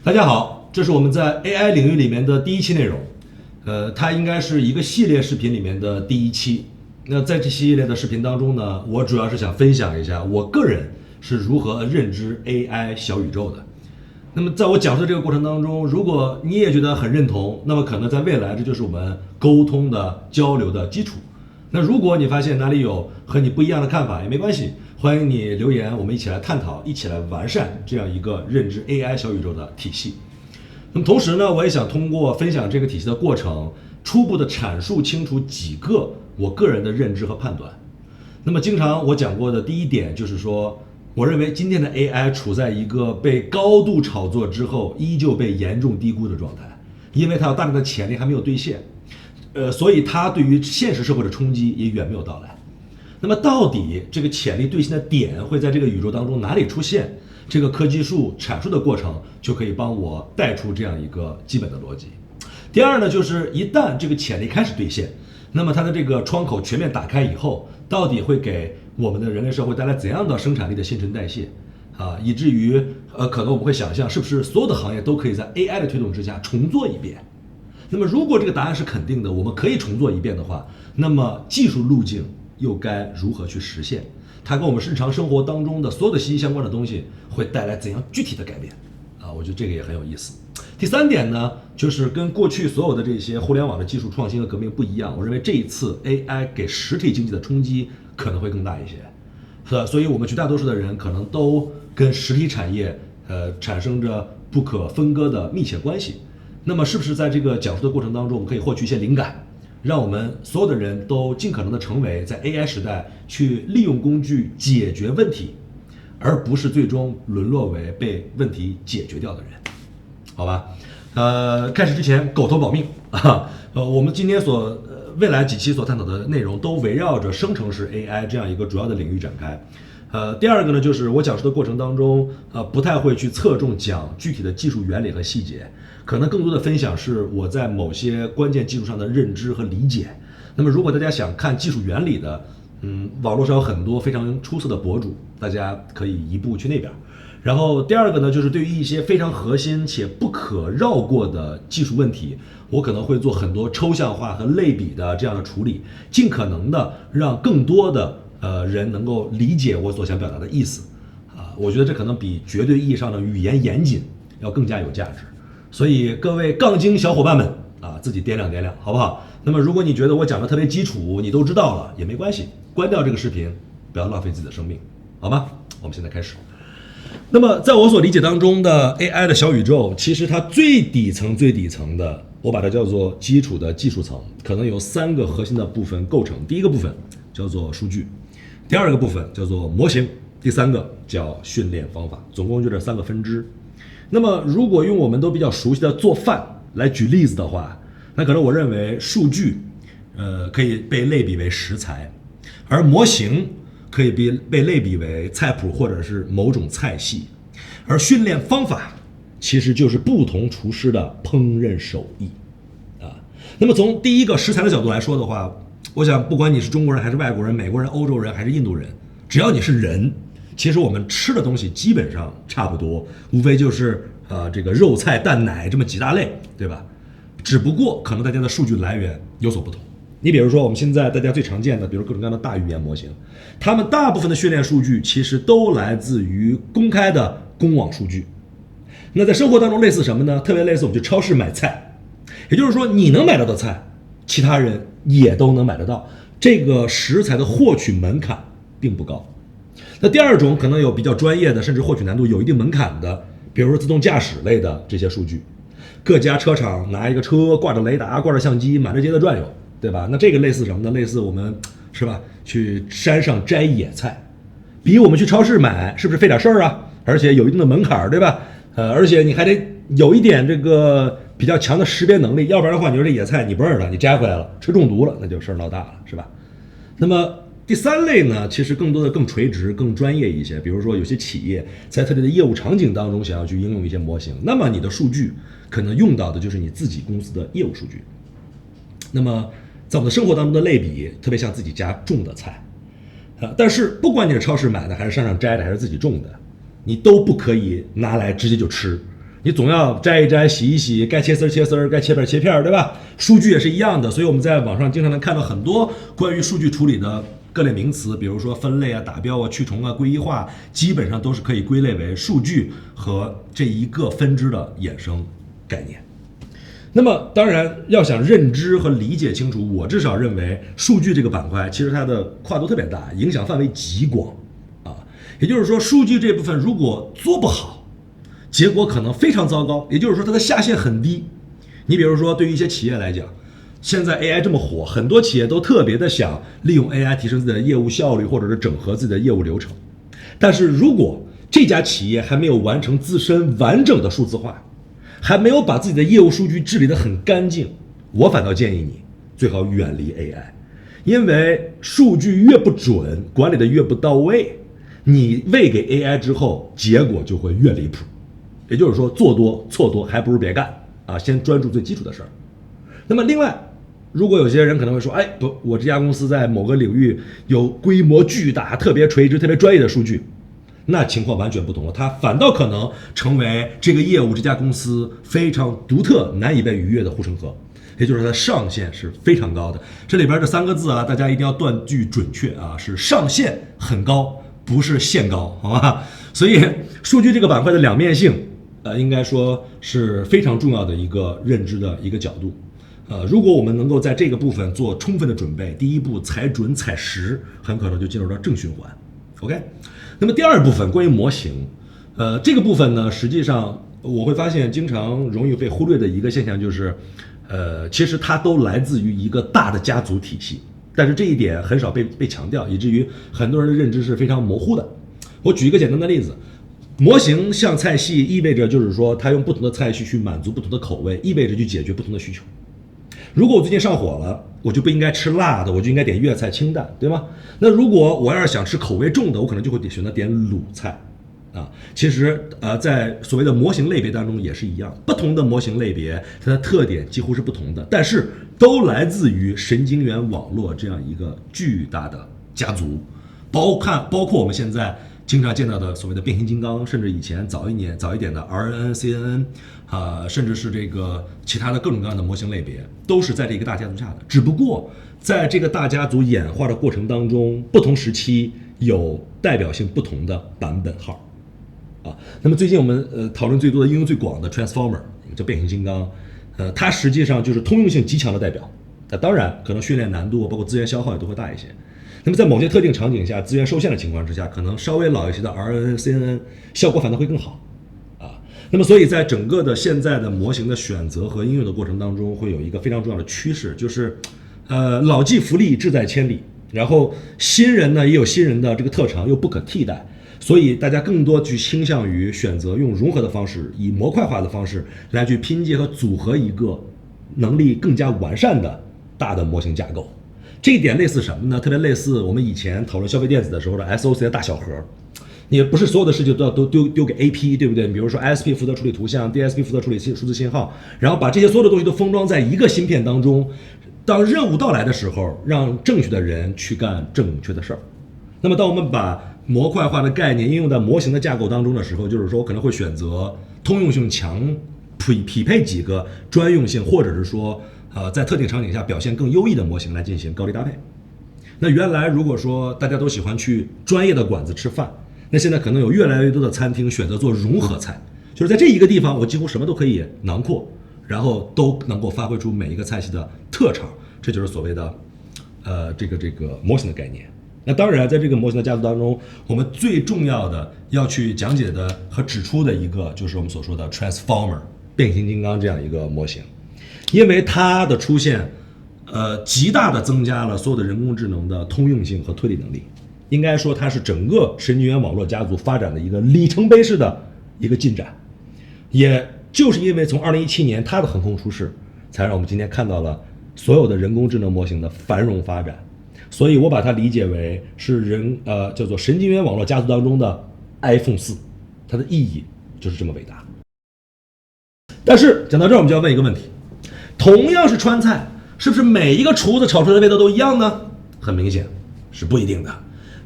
大家好，这是我们在 AI 领域里面的第一期内容，它应该是一个系列视频里面的第一期。那在这系列的视频当中呢，我主要是想分享一下我个人是如何认知 AI 小宇宙的。那么在我讲述的这个过程当中，如果你也觉得很认同，那么可能在未来这就是我们沟通的交流的基础。那如果你发现哪里有和你不一样的看法也没关系，欢迎你留言，我们一起来探讨，一起来完善这样一个认知 AI 小宇宙的体系。那么同时呢，我也想通过分享这个体系的过程，初步的阐述清楚几个我个人的认知和判断。那么经常我讲过的第一点就是说，我认为今天的 AI 处在一个被高度炒作之后依旧被严重低估的状态，因为它有大量的潜力还没有兑现，所以它对于现实社会的冲击也远没有到来。那么到底这个潜力兑现的点会在这个宇宙当中哪里出现？这个科技树阐述的过程就可以帮我带出这样一个基本的逻辑。第二呢，就是一旦这个潜力开始兑现，那么它的这个窗口全面打开以后，到底会给我们的人类社会带来怎样的生产力的新陈代谢啊，以至于可能我们会想象，是不是所有的行业都可以在 AI 的推动之下重做一遍？那么如果这个答案是肯定的，我们可以重做一遍的话，那么技术路径又该如何去实现？它跟我们日常生活当中的所有的息息相关的东西会带来怎样具体的改变？啊，我觉得这个也很有意思。第三点呢，就是跟过去所有的这些互联网的技术创新和革命不一样，我认为这一次 AI 给实体经济的冲击可能会更大一些，所以我们绝大多数的人可能都跟实体产业产生着不可分割的密切关系。那么是不是在这个讲述的过程当中，我们可以获取一些灵感，让我们所有的人都尽可能的成为在 AI 时代去利用工具解决问题，而不是最终沦落为被问题解决掉的人？好吧，开始之前狗头保命啊，我们今天未来几期所探讨的内容都围绕着生成式 AI 这样一个主要的领域展开。第二个呢，就是我讲述的过程当中，不太会去侧重讲具体的技术原理和细节，可能更多的分享是我在某些关键技术上的认知和理解。那么如果大家想看技术原理的，网络上有很多非常出色的博主，大家可以移步去那边。然后第二个呢，就是对于一些非常核心且不可绕过的技术问题，我可能会做很多抽象化和类比的这样的处理，尽可能的让更多的人能够理解我所想表达的意思啊。我觉得这可能比绝对意义上的语言严谨要更加有价值。所以各位杠精小伙伴们啊，自己掂量掂量好不好？那么如果你觉得我讲的特别基础，你都知道了也没关系，关掉这个视频，不要浪费自己的生命，好吗？我们现在开始。那么在我所理解当中的 AI 的小宇宙，其实它最底层的，我把它叫做基础的技术层，可能有3个核心的部分构成。第一个部分叫做数据，第二个部分叫做模型，第三个叫训练方法，总共就这3个分支。那么如果用我们都比较熟悉的做饭来举例子的话，那可能我认为数据可以被类比为食材，而模型可以被类比为菜谱或者是某种菜系，而训练方法其实就是不同厨师的烹饪手艺啊。那么从第一个食材的角度来说的话，我想不管你是中国人还是外国人、美国人、欧洲人还是印度人，只要你是人，其实我们吃的东西基本上差不多，无非就是这个肉菜蛋奶这么几大类，对吧？只不过可能大家的数据来源有所不同。你比如说我们现在大家最常见的，比如各种各样的大语言模型，他们大部分的训练数据其实都来自于公开的公网数据。那在生活当中类似什么呢？特别类似我们去超市买菜，也就是说你能买到的菜，其他人也都能买得到，这个食材的获取门槛并不高。那第二种可能有比较专业的，甚至获取难度有一定门槛的，比如说自动驾驶类的这些数据，各家车厂拿一个车挂着雷达挂着相机满大街的转悠，对吧？那这个类似什么呢？类似我们是吧，去山上摘野菜，比我们去超市买是不是费点事儿啊？而且有一定的门槛，对吧？而且你还得有一点这个比较强的识别能力，要不然的话，你说这野菜你不认识了，你摘回来了吃中毒了，那就事儿闹大了，是吧？那么第3类呢，其实更多的更垂直、更专业一些。比如说有些企业在特定的业务场景当中想要去应用一些模型，那么你的数据可能用到的就是你自己公司的业务数据。那么在我们的生活当中的类比，特别像自己家种的菜，但是不管你是超市买的，还是山上摘的，还是自己种的，你都不可以拿来直接就吃，你总要摘一摘、洗一洗，该切丝儿切丝儿，该切片儿切片儿，对吧？数据也是一样的，所以我们在网上经常能看到很多关于数据处理的各类名词，比如说分类啊、打标啊、去重啊、归一化，基本上都是可以归类为数据和这一个分支的衍生概念。那么当然要想认知和理解清楚，我至少认为数据这个板块其实它的跨度特别大，影响范围极广啊。也就是说，数据这部分如果做不好，结果可能非常糟糕。也就是说，它的下限很低。你比如说，对于一些企业来讲，现在 AI 这么火，很多企业都特别的想利用 AI 提升自己的业务效率，或者是整合自己的业务流程。但是如果这家企业还没有完成自身完整的数字化，还没有把自己的业务数据治理得很干净，我反倒建议你最好远离 AI， 因为数据越不准，管理的越不到位，你喂给 AI 之后，结果就会越离谱。也就是说，做多错多，还不如别干啊！先专注最基础的事儿。那么另外，如果有些人可能会说，哎，不，我这家公司在某个领域有规模巨大、特别垂直、特别专业的数据，那情况完全不同了，它反倒可能成为这个业务、这家公司非常独特、难以被逾越的护城河。也就是说，它上限是非常高的。这里边这3个字啊，大家一定要断句准确啊，是上限很高，不是限高，好吧？所以，数据这个板块的两面性，应该说是非常重要的一个认知的一个角度。如果我们能够在这个部分做充分的准备，第一步踩准踩实，很可能就进入到正循环。OK， 那么第二部分关于模型，这个部分呢，实际上我会发现经常容易被忽略的一个现象就是，其实它都来自于一个大的家族体系，但是这一点很少被强调，以至于很多人的认知是非常模糊的。我举一个简单的例子。模型像菜系意味着就是说，它用不同的菜系去满足不同的口味，意味着去解决不同的需求。如果我最近上火了，我就不应该吃辣的，我就应该点粤菜清淡，对吗？那如果我要是想吃口味重的，我可能就会选择点鲁菜啊。其实在所谓的模型类别当中也是一样，不同的模型类别它的特点几乎是不同的，但是都来自于神经元网络这样一个巨大的家族，包括我们现在经常见到的所谓的变形金刚，甚至以前早一点的 RNN、CNN，甚至是这个其他的各种各样的模型类别，都是在这个大家族下的。只不过在这个大家族演化的过程当中，不同时期有代表性不同的版本号。那么最近我们讨论最多的、应用最广的 Transformer， 叫变形金刚，它实际上就是通用性极强的代表。当然，可能训练难度包括资源消耗也都会大一些。那么在某些特定场景下，资源受限的情况之下，可能稍微老一些的 RNN、CNN 效果反倒会更好啊。那么所以在整个的现在的模型的选择和应用的过程当中，会有一个非常重要的趋势，就是老骥伏枥，志在千里。然后新人呢也有新人的这个特长，又不可替代，所以大家更多去倾向于选择用融合的方式，以模块化的方式来去拼接和组合一个能力更加完善的大的模型架构。这一点类似什么呢？特别类似我们以前讨论消费电子的时候的 SOC 的大小盒，也不是所有的事情都要丢给 AP， 对不对？比如说 ISP 负责处理图像， DSP 负责处理数字信号，然后把这些所有的东西都封装在一个芯片当中，当任务到来的时候，让正确的人去干正确的事儿。那么当我们把模块化的概念应用在模型的架构当中的时候，就是说我可能会选择通用性强，匹配几个专用性，或者是说在特定场景下表现更优异的模型来进行高低搭配。那原来如果说大家都喜欢去专业的馆子吃饭，那现在可能有越来越多的餐厅选择做融合菜，就是在这一个地方我几乎什么都可以囊括，然后都能够发挥出每一个菜系的特长，这就是所谓的这个模型的概念。那当然在这个模型的架构当中，我们最重要的要去讲解的和指出的一个就是我们所说的 Transformer 变形金刚这样一个模型。因为它的出现，极大的增加了所有的人工智能的通用性和推理能力。应该说，它是整个神经元网络家族发展的一个里程碑式的一个进展。也就是因为从2017年它的横空出世，才让我们今天看到了所有的人工智能模型的繁荣发展。所以我把它理解为是叫做神经元网络家族当中的 iPhone 4，它的意义就是这么伟大。但是讲到这儿，我们就要问一个问题。同样是川菜，是不是每一个厨子炒出来的味道都一样呢？很明显是不一定的。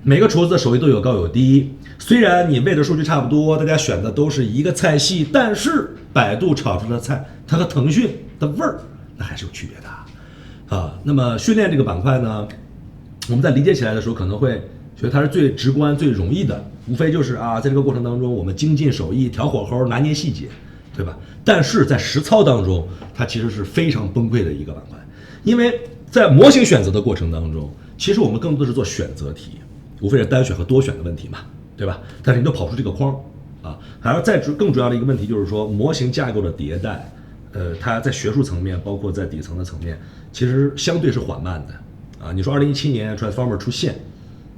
每个厨子的手艺都有高有低，虽然你喂的数据差不多，大家选的都是一个菜系，但是百度炒出来的菜，它和腾讯的味儿那还是有区别的啊。那么训练这个板块呢，我们在理解起来的时候可能会觉得它是最直观、最容易的，无非就是在这个过程当中我们精进手艺、调火候、拿捏细节，对吧？但是在实操当中，它其实是非常崩溃的一个板块，因为在模型选择的过程当中，其实我们更多的是做选择题，无非是单选和多选的问题嘛，对吧？但是你都跑出这个框还有更主要的一个问题就是说，模型架构的迭代，它在学术层面，包括在底层的层面，其实相对是缓慢的你说2017年 Transformer 出现，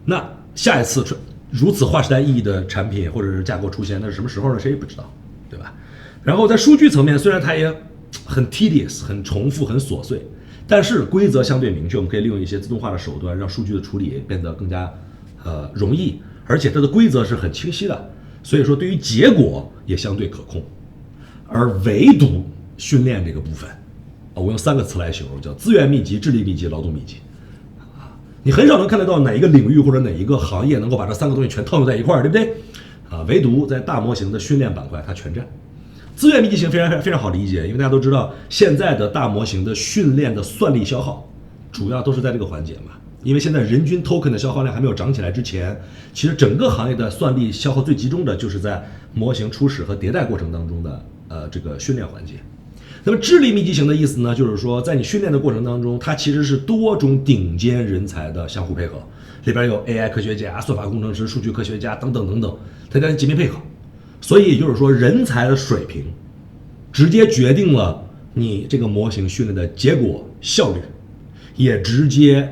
那下一次如此划时代意义的产品或者是架构出现，那是什么时候呢？谁也不知道，对吧？然后在数据层面，虽然它也很 tedious、很重复、很琐碎，但是规则相对明确，我们可以利用一些自动化的手段，让数据的处理变得更加容易，而且它的规则是很清晰的，所以说对于结果也相对可控。而唯独训练这个部分我用3个词来形容，叫资源密集、智力密集、劳动密集你很少能看得到哪一个领域或者哪一个行业能够把这3个东西全套用在一块儿，对不对唯独在大模型的训练板块它全占。资源密集型非常好理解，因为大家都知道现在的大模型的训练的算力消耗主要都是在这个环节嘛，因为现在人均 token 的消耗量还没有涨起来之前，其实整个行业的算力消耗最集中的就是在模型初始和迭代过程当中的这个训练环节。那么智力密集型的意思呢，就是说在你训练的过程当中，它其实是多种顶尖人才的相互配合，里边有 AI 科学家、算法工程师、数据科学家等等等等，大家紧密配合。所以也就是说，人才的水平直接决定了你这个模型训练的结果效率，也直接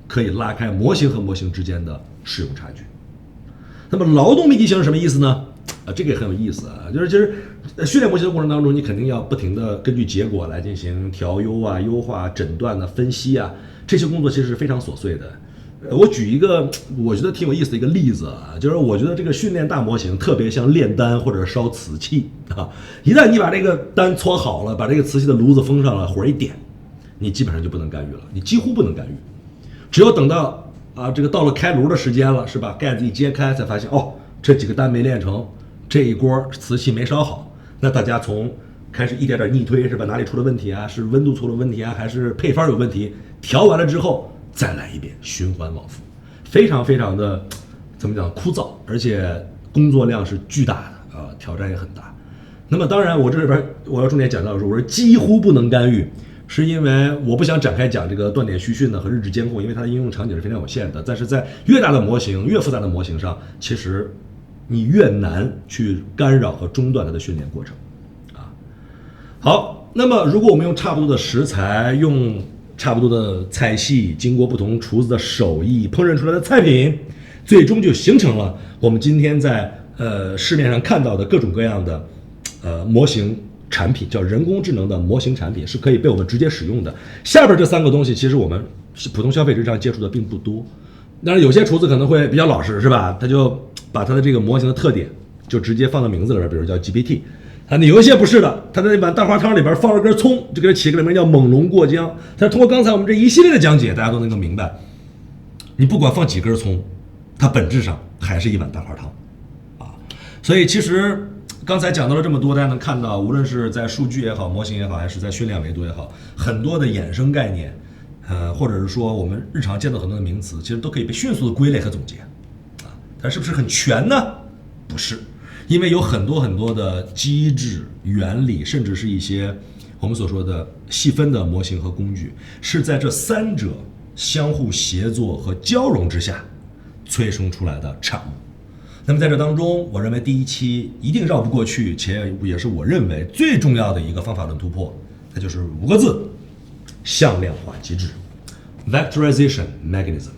可以拉开模型和模型之间的使用差距。那么劳动密集型是什么意思呢？这个也很有意思就是其实训练模型的过程当中，你肯定要不停的根据结果来进行调优优化、诊断分析这些工作其实是非常琐碎的。我举一个我觉得挺有意思的一个例子就是我觉得这个训练大模型特别像炼丹或者烧瓷器一旦你把这个丹搓好了，把这个瓷器的炉子封上了，火一点，你基本上就不能干预了，你几乎不能干预，只有等到这个到了开炉的时间了，是吧？盖子一揭开，才发现这几个丹没炼成，这一锅瓷器没烧好，那大家从开始一点点逆推，是吧？哪里出了问题是温度出了问题还是配方有问题？调完了之后再来一遍，循环往复，非常非常的怎么讲枯燥，而且工作量是巨大的挑战也很大。那么当然，我这里边我要重点讲到的是，我说几乎不能干预，是因为我不想展开讲这个断点虚训和日志监控，因为它的应用场景是非常有限的。但是在越大的模型、越复杂的模型上，其实你越难去干扰和中断它的训练过程好，那么如果我们用差不多的食材，用差不多的菜系，经过不同厨子的手艺烹饪出来的菜品，最终就形成了我们今天在市面上看到的各种各样的模型产品，叫人工智能的模型产品，是可以被我们直接使用的。下边这3个东西其实我们普通消费者上接触的并不多，当然有些厨子可能会比较老实，是吧？他就把他的这个模型的特点就直接放到名字里边，比如叫 GPT你有一些不是的，他在那碗大花汤里边放了根葱，就给他起个名叫猛龙过江。但是通过刚才我们这一系列的讲解，大家都能够明白，你不管放几根葱，它本质上还是一碗大花汤所以其实刚才讲到了这么多，大家能看到，无论是在数据也好，模型也好，还是在训练维度也好，很多的衍生概念或者是说我们日常见到很多的名词，其实都可以被迅速的归类和总结但是不是很全呢？不是，因为有很多很多的机制、原理，甚至是一些我们所说的细分的模型和工具，是在这3者相互协作和交融之下催生出来的产物。那么在这当中，我认为第1期一定绕不过去，且也是我认为最重要的一个方法论突破，那就是5个字：向量化机制 （Vectorization Mechanism）。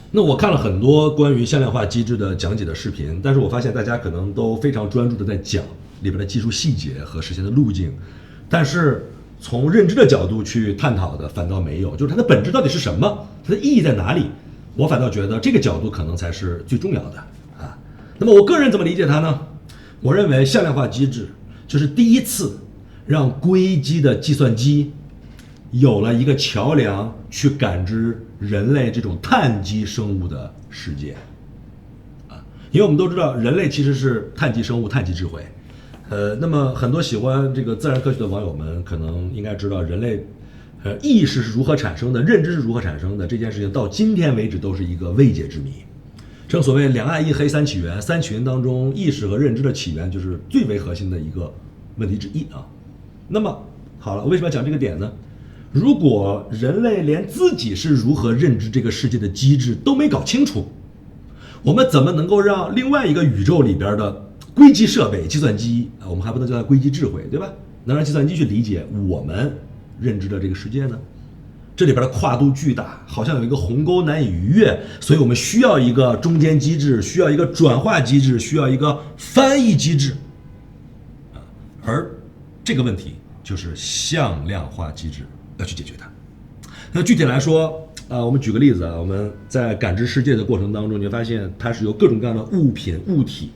那我看了很多关于向量化机制的讲解的视频，但是我发现大家可能都非常专注的在讲里边的技术细节和实现的路径，但是从认知的角度去探讨的反倒没有，就是它的本质到底是什么，它的意义在哪里？我反倒觉得这个角度可能才是最重要的那么我个人怎么理解它呢？我认为向量化机制就是第一次让硅基的计算机有了一个桥梁去感知人类这种碳基生物的世界因为我们都知道人类其实是碳基生物、碳基智慧。那么很多喜欢这个自然科学的网友们可能应该知道，人类意识是如何产生的，认知是如何产生的，这件事情到今天为止都是一个未解之谜。正所谓两岸一黑三起源，三起源当中意识和认知的起源就是最为核心的一个问题之一啊。那么好了，为什么要讲这个点呢？如果人类连自己是如何认知这个世界的机制都没搞清楚，我们怎么能够让另外一个宇宙里边的硅基设备、计算机我们还不能叫它硅基智慧，对吧？能让计算机去理解我们认知的这个世界呢？这里边的跨度巨大，好像有一个鸿沟难以逾越，所以我们需要一个中间机制，需要一个转化机制，需要一个翻译机制。而这个问题就是向量化机制要去解决它。那具体来说，我们举个例子啊，我们在感知世界的过程当中，你会发现它是由各种各样的物品、物体，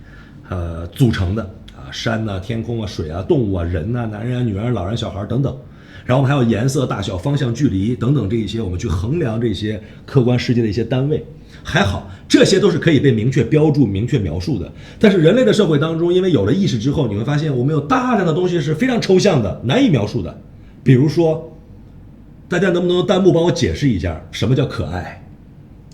组成的啊，山呐、天空啊、水啊、动物啊、人呐、男人啊、女人、老人、小孩等等。然后我们还有颜色、大小、方向、距离等等这一些，我们去衡量这些客观世界的一些单位。还好，这些都是可以被明确标注、明确描述的。但是人类的社会当中，因为有了意识之后，你会发现我们有大量的东西是非常抽象的、难以描述的。比如说，大家能不能用弹幕帮我解释一下什么叫可爱，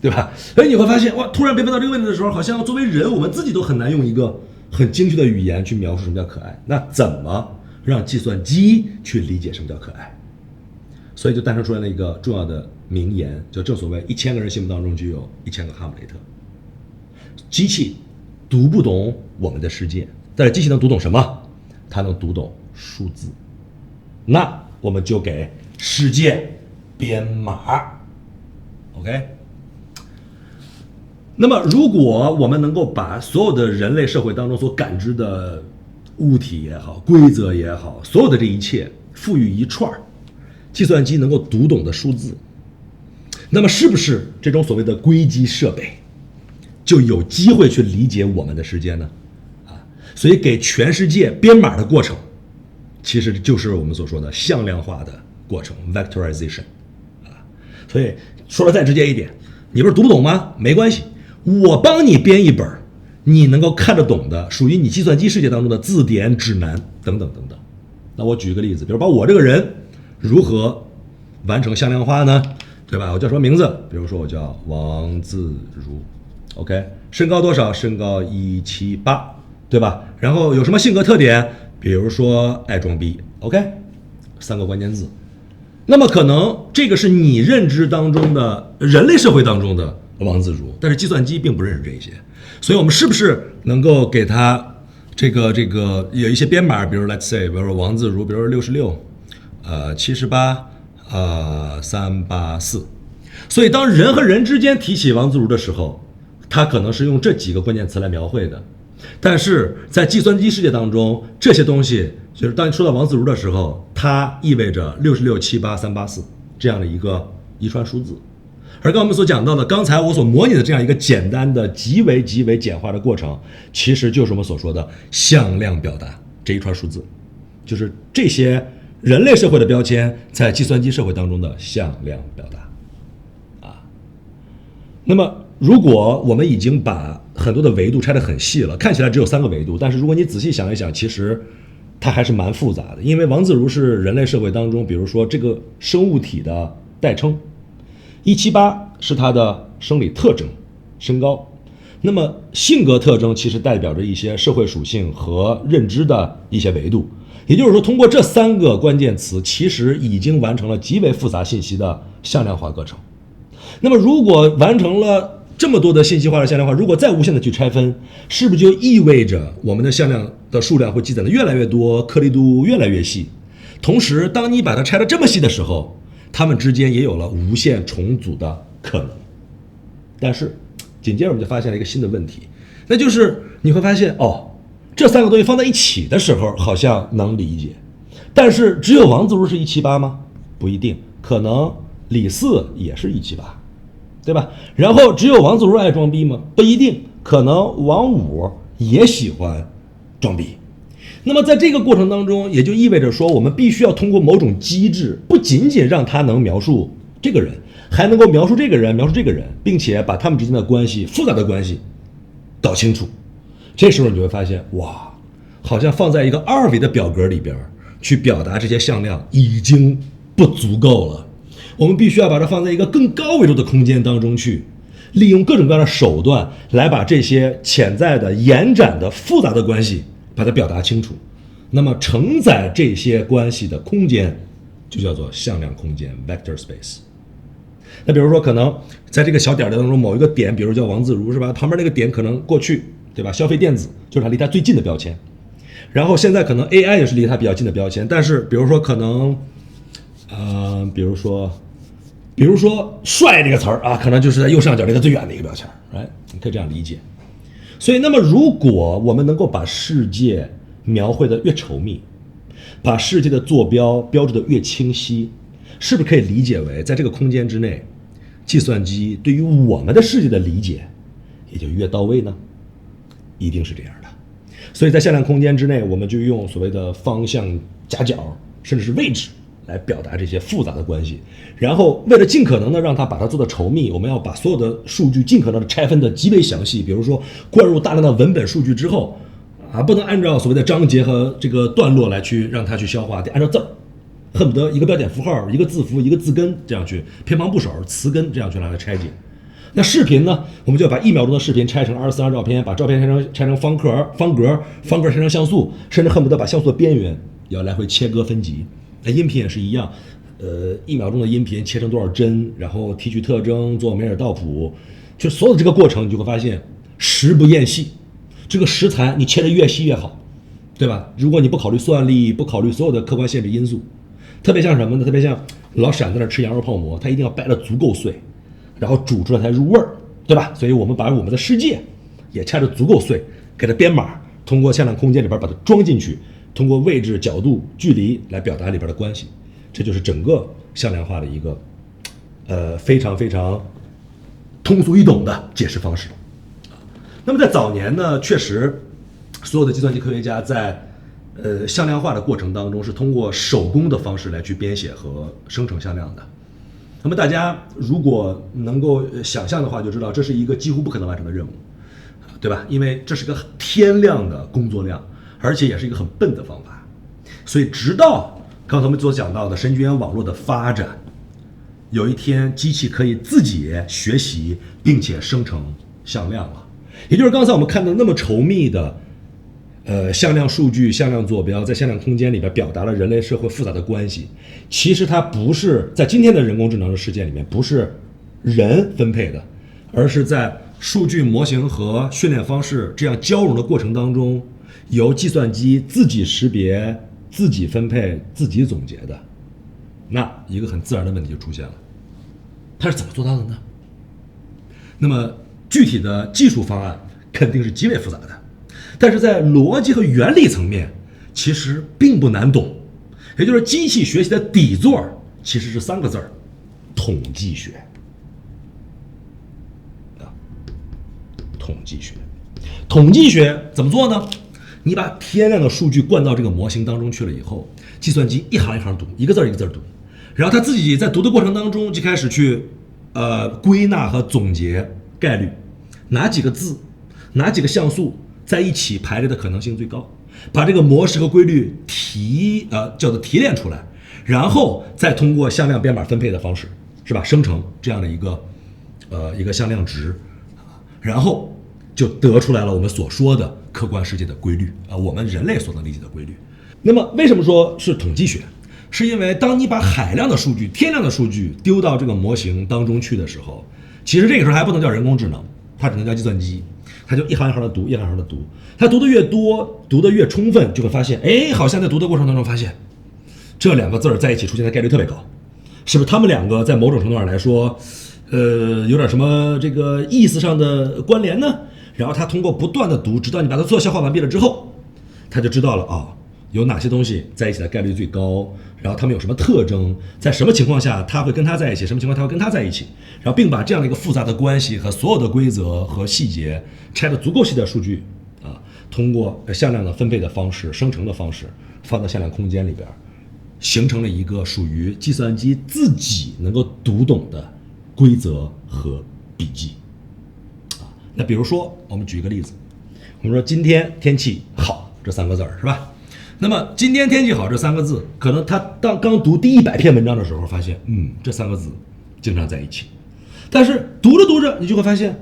对吧？你会发现哇，突然被问到这个问题的时候，好像作为人，我们自己都很难用一个很精确的语言去描述什么叫可爱。那怎么让计算机去理解什么叫可爱？所以就诞生出来了一个重要的名言，就正所谓1000个人心目当中就有1000个哈姆雷特。机器读不懂我们的世界，但是机器能读懂什么？它能读懂数字。那我们就给世界编码 OK。 那么如果我们能够把所有的人类社会当中所感知的物体也好，规则也好，所有的这一切赋予一串计算机能够读懂的数字，那么是不是这种所谓的硅基设备就有机会去理解我们的世界呢？所以给全世界编码的过程其实就是我们所说的向量化的过程 vectorization。 所以说的再直接一点，你不是读不懂吗？没关系，我帮你编一本你能够看得懂的属于你计算机世界当中的字典、指南等等等等。那我举个例子，比如把我这个人如何完成向量化呢？对吧？我叫什么名字？比如说我叫王自如 OK， 身高多少？身高178，对吧？然后有什么性格特点？比如说爱装逼 OK， 3个关键字。那么可能这个是你认知当中的人类社会当中的王自如，但是计算机并不认识这些。所以我们是不是能够给他这个有一些编码，比如 let's say 比如说王自如，比如说6678384。所以当人和人之间提起王自如的时候，他可能是用这几个关键词来描绘的。但是在计算机世界当中，这些东西就是当你说到王自如的时候，它意味着66、78、384这样的一串数字。而刚刚我们所讲到的，刚才我所模拟的这样一个简单的、极为简化的过程，其实就是我们所说的向量表达这一串数字，就是这些人类社会的标签在计算机社会当中的向量表达。那么如果我们已经把很多的维度拆得很细了，看起来只有3个维度，但是如果你仔细想一想，其实它还是蛮复杂的。因为王自如是人类社会当中，比如说这个生物体的代称，178是它的生理特征，身高。那么性格特征其实代表着一些社会属性和认知的一些维度。也就是说，通过这3个关键词，其实已经完成了极为复杂信息的向量化过程。那么如果完成了这么多的信息化的向量化，如果再无限的去拆分，是不是就意味着我们的向量的数量会积攒的越来越多，颗粒度越来越细？同时当你把它拆得这么细的时候，它们之间也有了无限重组的可能。但是紧接着我们就发现了一个新的问题，那就是你会发现这3个东西放在一起的时候好像能理解，但是只有王自如是178吗？不一定，可能李四也是178，对吧？然后只有王自如爱装逼吗？不一定，可能王五也喜欢装逼。那么在这个过程当中，也就意味着说，我们必须要通过某种机制，不仅仅让他能描述这个人，还能够描述这个人，描述这个人，并且把他们之间的关系、复杂的关系搞清楚。这时候你就会发现，哇，好像放在一个二维的表格里边去表达这些向量已经不足够了，我们必须要把它放在一个更高维度的空间当中去，利用各种各样的手段来把这些潜在的、延展的、复杂的关系把它表达清楚。那么承载这些关系的空间就叫做向量空间 （vector space）。那比如说，可能在这个小点当中某一个点，比如叫王自如是吧？旁边那个点可能过去，对吧？消费电子就是它离它最近的标签，然后现在可能 AI 也是离它比较近的标签，但是比如说可能，比如说帅这个词儿啊，可能就是在右上角离它最远的一个标签，哎，你可以这样理解。所以，那么如果我们能够把世界描绘的越稠密，把世界的坐标标志的越清晰，是不是可以理解为在这个空间之内，计算机对于我们的世界的理解也就越到位呢？一定是这样的。所以在向量空间之内，我们就用所谓的方向、夹角，甚至是位置来表达这些复杂的关系。然后为了尽可能的让它把它做的稠密，我们要把所有的数据尽可能的拆分的极为详细。比如说灌入大量的文本数据之后不能按照所谓的章节和这个段落来去让它去消化，得按照字儿，恨不得一个标点符号、一个字符、一个字根这样去偏旁部首、词根这样去让它拆解。那视频呢，我们就把1秒钟的视频拆成24张照片，把照片拆成方格拆成像素，甚至恨不得把像素的边缘也要来回切割分级。那音频也是一样，1秒钟的音频切成多少帧，然后提取特征，做梅尔道谱，就所有的这个过程，你就会发现食不厌细。这个食材你切得越细越好，对吧？如果你不考虑算力，不考虑所有的客观限制因素，特别像什么呢？特别像老陕在那吃羊肉泡馍，它一定要掰得足够碎，然后煮出来才入味儿，对吧？所以我们把我们的世界也拆得足够碎，给它编码，通过向量空间里边把它装进去，通过位置、角度、距离来表达里边的关系，这就是整个向量化的一个非常非常通俗易懂的解释方式。那么在早年呢，确实所有的计算机科学家在向量化的过程当中是通过手工的方式来去编写和生成向量的。那么大家如果能够想象的话，就知道这是一个几乎不可能完成的任务，对吧？因为这是个天量的工作量，而且也是一个很笨的方法。所以直到刚才我们所讲到的神经元网络的发展，有一天机器可以自己学习并且生成向量了。也就是刚才我们看到那么稠密的向量数据、向量坐标在向量空间里边表达了人类社会复杂的关系，其实它不是在今天的人工智能的世界里面不是人分配的，而是在数据模型和训练方式这样交融的过程当中，由计算机自己识别、自己分配、自己总结的。那一个很自然的问题就出现了，它是怎么做到的呢？那么具体的技术方案肯定是极为复杂的，但是在逻辑和原理层面其实并不难懂。也就是机器学习的底座其实是3个字儿：统计学。统计学，统计学怎么做呢？你把天量的数据灌到这个模型当中去了以后，计算机一行一行读，一个字一个字读，然后它自己在读的过程当中就开始去归纳和总结概率，哪几个字、哪几个像素在一起排列的可能性最高，把这个模式和规律叫做提炼出来，然后再通过向量编码分配的方式，是吧，生成这样的一个向量值，然后就得出来了我们所说的客观世界的规律我们人类所能理解的规律。那么为什么说是统计学？是因为当你把海量的数据、天量的数据丢到这个模型当中去的时候，其实这个时候还不能叫人工智能，它只能叫计算机。它就一行一行的读，一行一行的读，它读的越多，读的越充分，就会发现，哎，好像在读的过程当中发现，这2个字在一起出现的概率特别高，是不是？他们2个在某种程度上来说，有点什么这个意思上的关联呢？然后他通过不断的读，直到你把它做消化完毕了之后，他就知道了有哪些东西在一起的概率最高，然后他们有什么特征，在什么情况下他会跟他在一起，什么情况他会跟他在一起，然后并把这样的一个复杂的关系和所有的规则和细节拆得足够细的数据通过向量的分配的方式、生成的方式放到向量空间里边，形成了一个属于计算机自己能够读懂的规则和笔记那比如说我们举一个例子，我我们说今天天气好这3个字是吧？那么今天天气好这3个字，可能他刚读第100篇文章的时候，发现这3个字经常在一起。但是读着读着，你就会发现，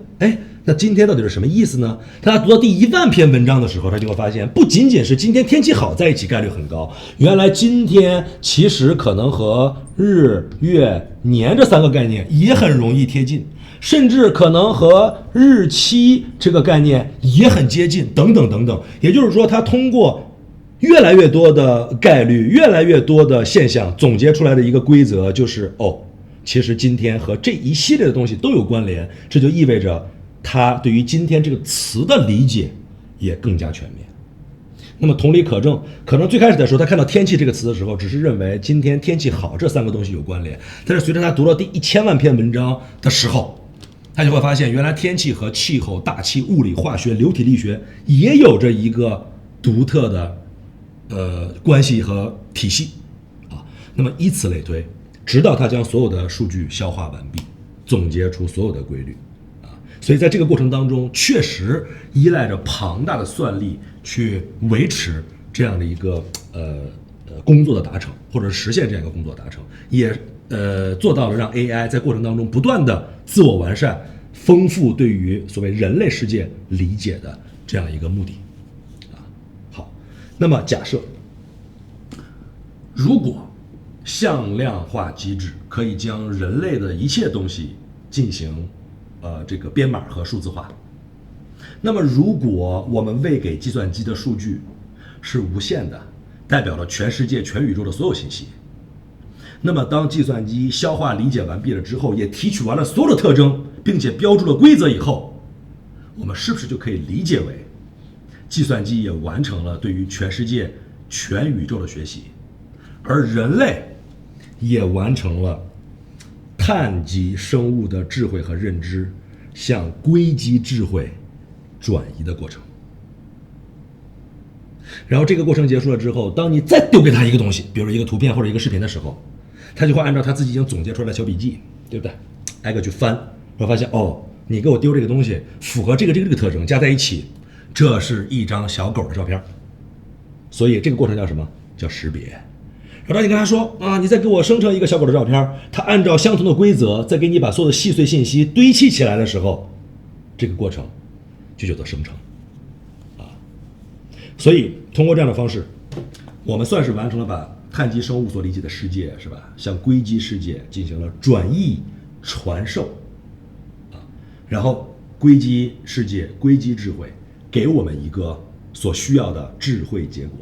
那今天到底是什么意思呢？他读到第10000篇文章的时候，他就会发现，不仅仅是今天天气好在一起概率很高，原来今天其实可能和日、月、年这3个概念也很容易贴近，甚至可能和日期这个概念也很接近，等等等等。也就是说，他通过越来越多的概率、越来越多的现象总结出来的一个规则，就是其实今天和这一系列的东西都有关联，这就意味着他对于今天这个词的理解也更加全面。那么同理可证，可能最开始的时候他看到天气这个词的时候，只是认为今天天气好这3个东西有关联，但是随着他读到第1000万篇文章的时候，他就会发现原来天气和气候、大气、物理、化学、流体力学也有着一个独特的关系和体系啊。那么以此类推，直到他将所有的数据消化完毕，总结出所有的规律啊。所以在这个过程当中，确实依赖着庞大的算力去维持这样的一个工作的达成，或者实现这样一个工作达成，也做到了让 AI 在过程当中不断的自我完善，丰富对于所谓人类世界理解的这样一个目的啊。好，那么假设如果向量化机制可以将人类的一切东西进行这个编码和数字化，那么如果我们喂给计算机的数据是无限的，代表了全世界全宇宙的所有信息，那么当计算机消化理解完毕了之后，也提取完了所有的特征，并且标注了规则以后，我们是不是就可以理解为计算机也完成了对于全世界全宇宙的学习，而人类也完成了碳基生物的智慧和认知向硅基智慧转移的过程。然后这个过程结束了之后，当你再丢给他一个东西，比如一个图片或者一个视频的时候，他就会按照他自己已经总结出来的小笔记，对不对？挨个去翻，然后发现你给我丢这个东西符合这个特征，加在一起，这是一张小狗的照片。所以这个过程叫什么？叫识别。然后当你跟他说你再给我生成一个小狗的照片，他按照相同的规则再给你把所有的细碎信息堆砌起来的时候，这个过程就叫做生成啊。所以通过这样的方式，我们算是完成了把碳基生物所理解的世界，是吧，向硅基世界进行了转译传授啊。然后硅基世界、硅基智慧给我们一个所需要的智慧结果。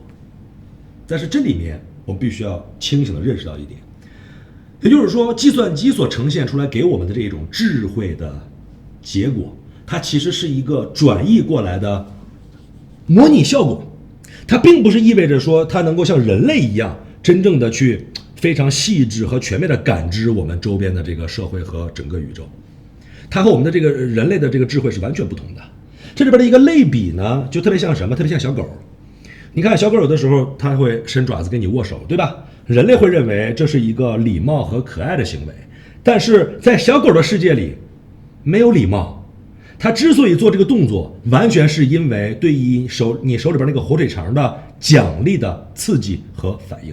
但是这里面我们必须要清醒地认识到一点，也就是说，计算机所呈现出来给我们的这种智慧的结果，它其实是一个转译过来的模拟效果，它并不是意味着说它能够像人类一样真正的去非常细致和全面的感知我们周边的这个社会和整个宇宙，它和我们的这个人类的这个智慧是完全不同的。这里边的一个类比呢，就特别像什么？特别像小狗。你看小狗有的时候它会伸爪子跟你握手，对吧？人类会认为这是一个礼貌和可爱的行为，但是在小狗的世界里没有礼貌，它之所以做这个动作，完全是因为对于你手里边那个火腿肠的奖励的刺激和反应。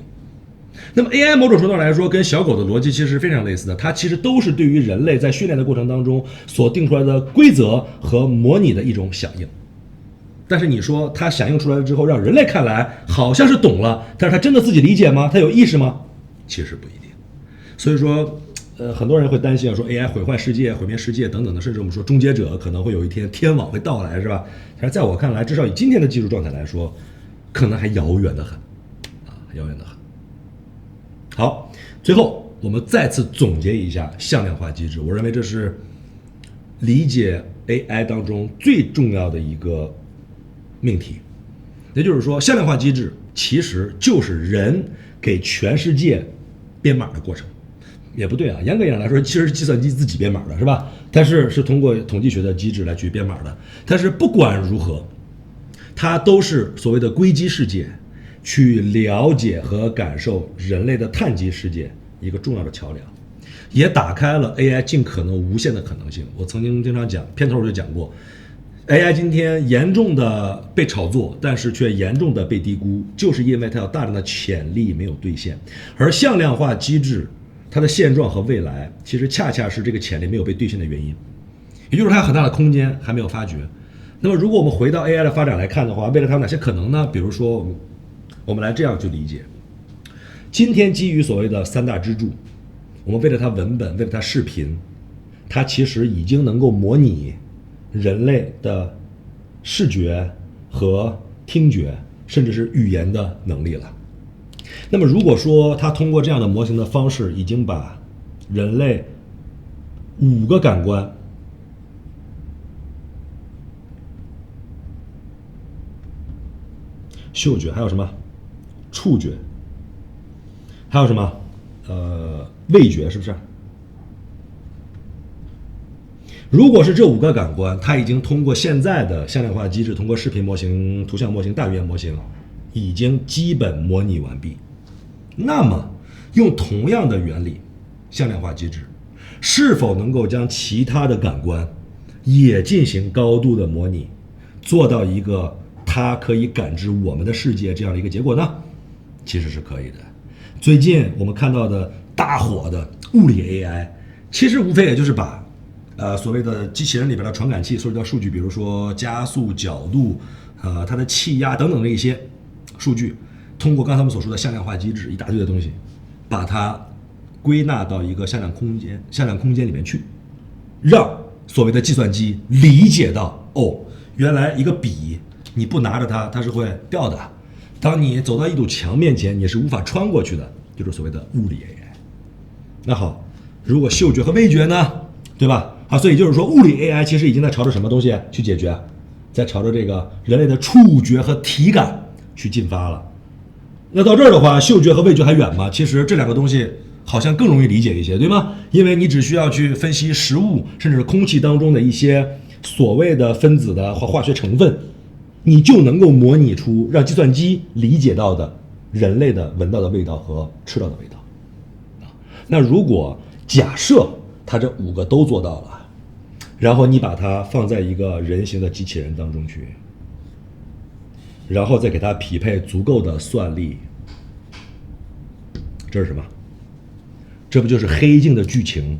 那么 AI 某种程度来说跟小狗的逻辑其实是非常类似的，它其实都是对于人类在训练的过程当中所定出来的规则和模拟的一种响应。但是你说它响应出来了之后，让人类看来好像是懂了，但是它真的自己理解吗？它有意识吗？其实不一定。所以说很多人会担心说 AI 毁坏世界、毁灭世界等等的，甚至我们说终结者可能会有一天天网会到来，是吧？但是在我看来，至少以今天的技术状态来说，可能还遥远得很啊，遥远得很。好，最后我们再次总结一下向量化机制，我认为这是理解 AI 当中最重要的一个命题。也就是说，向量化机制其实就是人给全世界编码的过程。也不对啊，严格意义上来说，其实是计算机自己编码的，是吧？但是是通过统计学的机制来去编码的。但是不管如何，它都是所谓的硅基世界去了解和感受人类的碳基世界一个重要的桥梁，也打开了 AI 尽可能无限的可能性。我曾经经常讲，片头我就讲过 AI 今天严重的被炒作，但是却严重的被低估，就是因为它有大量的潜力没有兑现，而向量化机制它的现状和未来，其实恰恰是这个潜力没有被兑现的原因，也就是它有很大的空间还没有发掘。那么如果我们回到 AI 的发展来看的话，未来它有哪些可能呢？比如说我们来这样去理解，今天基于所谓的三大支柱，我们为了它文本，为了它视频，它其实已经能够模拟人类的视觉和听觉，甚至是语言的能力了。那么如果说它通过这样的模型的方式，已经把人类5个感官嗅觉，还有什么触觉，还有什么味觉，是不是？如果是这5个感官，它已经通过现在的向量化机制，通过视频模型、图像模型、大语言模型，已经基本模拟完毕。那么，用同样的原理，向量化机制是否能够将其他的感官也进行高度的模拟，做到一个它可以感知我们的世界这样的一个结果呢？其实是可以的。最近我们看到的大火的物理 AI， 其实无非也就是把所谓的机器人里边的传感器收集到数据，比如说加速、角度，它的气压等等的一些数据，通过刚才我们所说的向量化机制，一大堆的东西，把它归纳到一个向量空间里面去，让所谓的计算机理解到，哦，原来一个笔你不拿着它是会掉的，当你走到一堵墙面前，你是无法穿过去的，就是所谓的物理 AI。那好，如果嗅觉和味觉呢，对吧？所以就是说，物理 AI 其实已经在朝着什么东西去解决？在朝着这个人类的触觉和体感去进发了。那到这儿的话，嗅觉和味觉还远吗？其实这2个东西好像更容易理解一些，对吗？因为你只需要去分析食物，甚至是空气当中的一些所谓的分子的化学成分，你就能够模拟出让计算机理解到的人类的闻到的味道和吃到的味道。那如果假设它这5个都做到了，然后你把它放在一个人形的机器人当中去，然后再给它匹配足够的算力，这是什么？这不就是黑镜的剧情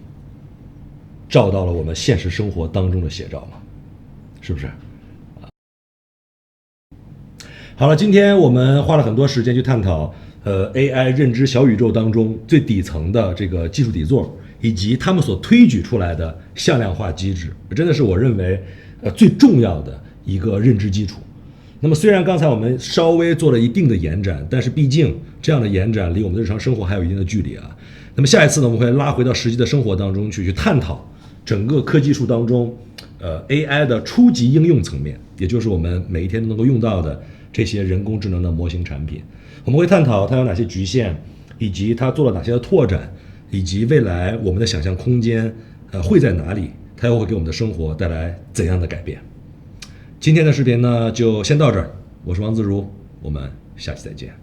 照到了我们现实生活当中的写照吗？是不是？好了，今天我们花了很多时间去探讨AI 认知小宇宙当中最底层的这个技术底座，以及他们所推举出来的向量化机制，真的是我认为最重要的一个认知基础。那么虽然刚才我们稍微做了一定的延展，但是毕竟这样的延展离我们的日常生活还有一定的距离啊。那么下一次呢，我们会拉回到实际的生活当中去探讨整个科技树当中AI 的初级应用层面，也就是我们每一天都能够用到的这些人工智能的模型产品。我们会探讨它有哪些局限，以及它做了哪些的拓展，以及未来我们的想象空间会在哪里，它又会给我们的生活带来怎样的改变。今天的视频呢就先到这儿，我是王自如，我们下期再见。